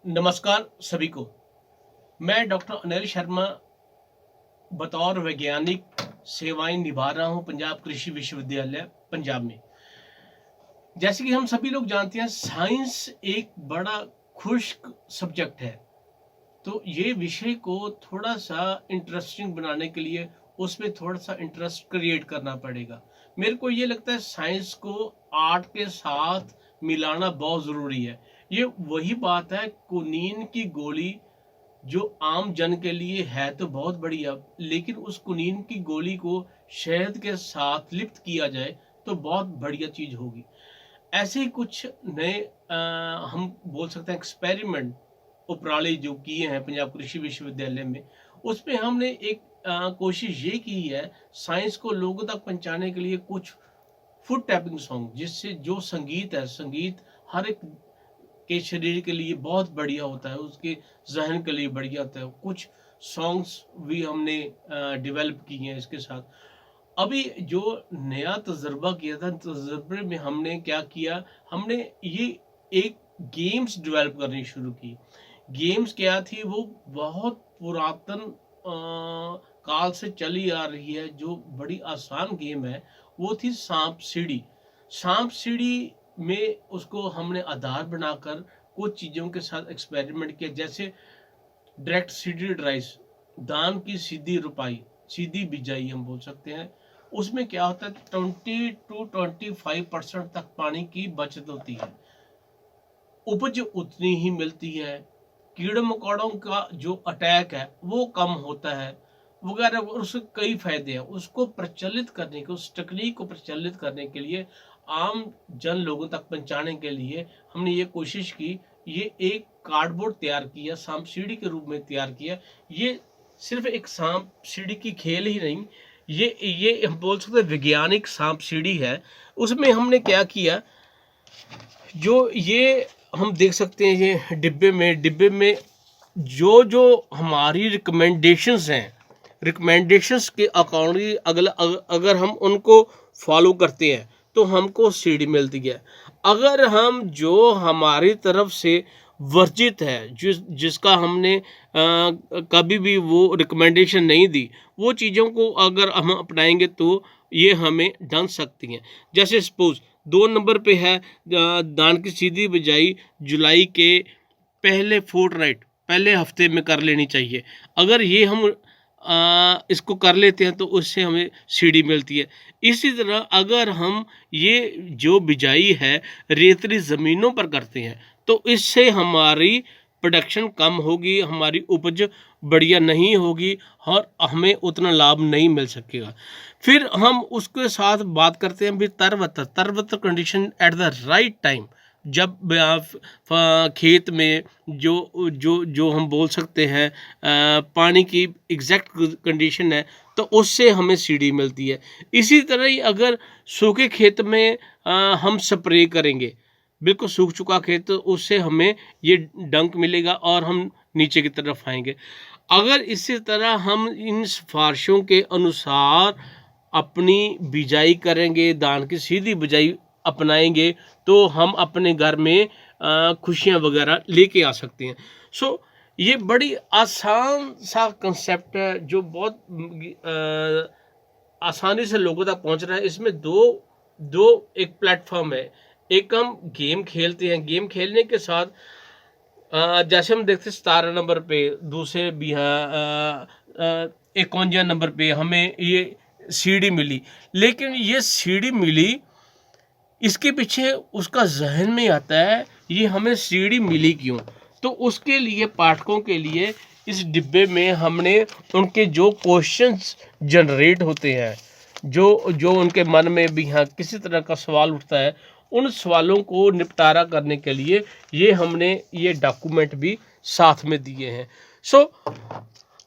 नमस्कार सभी को। मैं डॉक्टर अनिल शर्मा बतौर वैज्ञानिक सेवाएं निभा रहा हूं पंजाब कृषि विश्वविद्यालय पंजाब में। जैसे कि हम सभी लोग जानते हैं, साइंस एक बड़ा खुश्क सब्जेक्ट है। तो ये विषय को थोड़ा सा इंटरेस्टिंग बनाने के लिए उसमें थोड़ा सा इंटरेस्ट क्रिएट करना पड़ेगा। मेरे को ये लगता है साइंस को आर्ट के साथ मिलाना बहुत ज़रूरी है। ये वही बात है, कुनीन की गोली जो आम जन के लिए है तो बहुत बढ़िया, लेकिन उस कुनीन की गोली को शहद के साथ लिप्त किया जाए तो बहुत बढ़िया चीज़ होगी। ऐसे ही कुछ नए हम बोल सकते हैं एक्सपेरिमेंट उपराले जो किए हैं पंजाब कृषि विश्वविद्यालय में। उसमें हमने एक कोशिश ये की है साइंस को लोगों तक पहुंचाने के लिए कुछ फुट टैपिंग सॉन्ग, जिससे जो संगीत है, संगीत हर एक के शरीर के लिए बहुत बढ़िया होता है, उसके जहन के लिए बढ़िया होता है। कुछ सॉन्ग्स भी हमने डेवलप किए हैं इसके साथ। अभी जो नया तजुर्बा किया था, तजुर्बे में हमने क्या किया, हमने ये एक गेम्स डेवलप करनी शुरू की। गेम्स क्या थी, वो बहुत पुरातन काल से चली आ रही है, जो बड़ी आसान गेम है, वो थी सांप सीढ़ी। सांप सीढ़ी में उसको हमने आधार बनाकर कुछ चीज़ों के साथ एक्सपेरिमेंट किया, जैसे डायरेक्ट सीडेड राइस, दान की सीधी रुपाई, सीधी बिजाई हम बोल सकते हैं। उसमें क्या होता है, 20 to 25% तक पानी की बचत होती है, उपज उतनी ही मिलती है, कीड़े मकोड़ों का जो अटैक है वो कम होता है वगैरह। उसके कई फायदे हैं। उसको प्रचलित करने के, उस तकनीक को प्रचलित करने के लिए, आम जन लोगों तक पहुंचाने के लिए हमने ये कोशिश की। ये एक कार्डबोर्ड तैयार किया, सांप सीढ़ी के रूप में तैयार किया। ये सिर्फ एक सांप सीढ़ी की खेल ही नहीं, ये हम बोल सकते हैं वैज्ञानिक सांप सीढ़ी है। उसमें हमने क्या किया, जो ये हम देख सकते हैं, ये डिब्बे में जो जो हमारी रिकमेंडेशंस हैं, रिकमेंडेशंस के अकॉर्डिंग अगर हम उनको फॉलो करते हैं तो हमको सीढ़ी मिलती है। अगर हम जो हमारी तरफ से वर्जित है, जिसका हमने कभी भी वो रिकमेंडेशन नहीं दी, वो चीज़ों को अगर हम अपनाएंगे तो ये हमें डन सकती हैं। जैसे सपोज 2 नंबर पे है दान की सीधी बिजाई जुलाई के पहले फोर्टनाइट, पहले हफ्ते में कर लेनी चाहिए। अगर ये हम इसको कर लेते हैं तो उससे हमें सीढ़ी मिलती है। इसी तरह अगर हम ये जो बिजाई है रेतली ज़मीनों पर करते हैं तो इससे हमारी प्रोडक्शन कम होगी, हमारी उपज बढ़िया नहीं होगी और हमें उतना लाभ नहीं मिल सकेगा। फिर हम उसके साथ बात करते हैं भी तरवतर condition at the right time. जब आप खेत में जो जो जो हम बोल सकते हैं पानी की एग्जैक्ट कंडीशन है तो उससे हमें सीढ़ी मिलती है। इसी तरह ही अगर सूखे खेत में हम स्प्रे करेंगे, बिल्कुल सूख चुका खेत, तो उससे हमें ये डंक मिलेगा और हम नीचे की तरफ आएंगे। अगर इसी तरह हम इन सिफारिशों के अनुसार अपनी बिजाई करेंगे, धान की सीधी बिजाई अपनाएंगे, तो हम अपने घर में खुशियाँ वगैरह लेके आ सकते हैं। सो ये बड़ी आसान सा कंसेप्ट है जो बहुत आसानी से लोगों तक पहुंच रहा है। इसमें दो एक प्लेटफॉर्म है। एक हम गेम खेलते हैं, गेम खेलने के साथ जैसे हम देखते हैं 17 नंबर पे, दूसरे भी 51 नंबर पे हमें ये सीढ़ी मिली। लेकिन ये सीढ़ी मिली, इसके पीछे उसका जहन में आता है ये हमें सीढ़ी मिली क्यों। तो उसके लिए पाठकों के लिए इस डिब्बे में हमने उनके जो क्वेश्चंस जनरेट होते हैं, जो उनके मन में भी हाँ किसी तरह का सवाल उठता है, उन सवालों को निपटारा करने के लिए ये हमने ये डॉक्यूमेंट भी साथ में दिए हैं। सो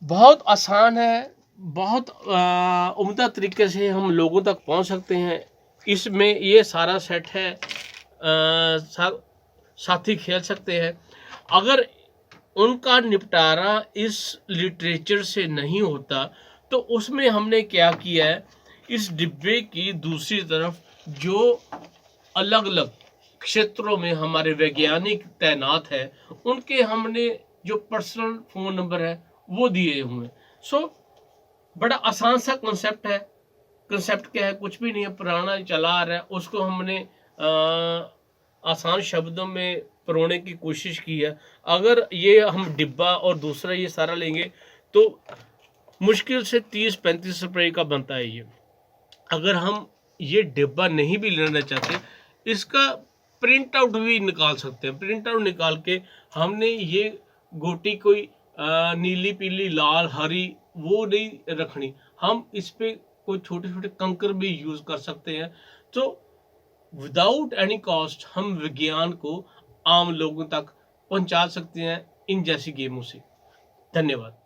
बहुत आसान है, बहुत उम्दा तरीके से हम लोगों तक पहुंच सकते हैं। इसमें ये सारा सेट है, साथी खेल सकते हैं। अगर उनका निपटारा इस लिटरेचर से नहीं होता तो उसमें हमने क्या किया है, इस डिब्बे की दूसरी तरफ जो अलग अलग क्षेत्रों में हमारे वैज्ञानिक तैनात है, उनके हमने जो पर्सनल फ़ोन नंबर है वो दिए हुए हैं। सो बड़ा आसान सा कॉन्सेप्ट है। कंसेप्ट क्या है, कुछ भी नहीं है, पुराना चला आ रहा है, उसको हमने आसान शब्दों में परोने की कोशिश की है। अगर ये हम डिब्बा और दूसरा ये सारा लेंगे तो मुश्किल से 30-35 रुपए का बनता है ये। अगर हम ये डिब्बा नहीं भी लेना चाहते, इसका प्रिंट आउट भी निकाल सकते हैं। प्रिंट आउट निकाल के हमने ये गोटी कोई नीली पीली लाल हरी वो नहीं रखनी, हम इस पे कोई छोटे छोटे कंकर भी यूज कर सकते हैं। तो विदाउट एनी कॉस्ट हम विज्ञान को आम लोगों तक पहुंचा सकते हैं इन जैसी गेमों से। धन्यवाद।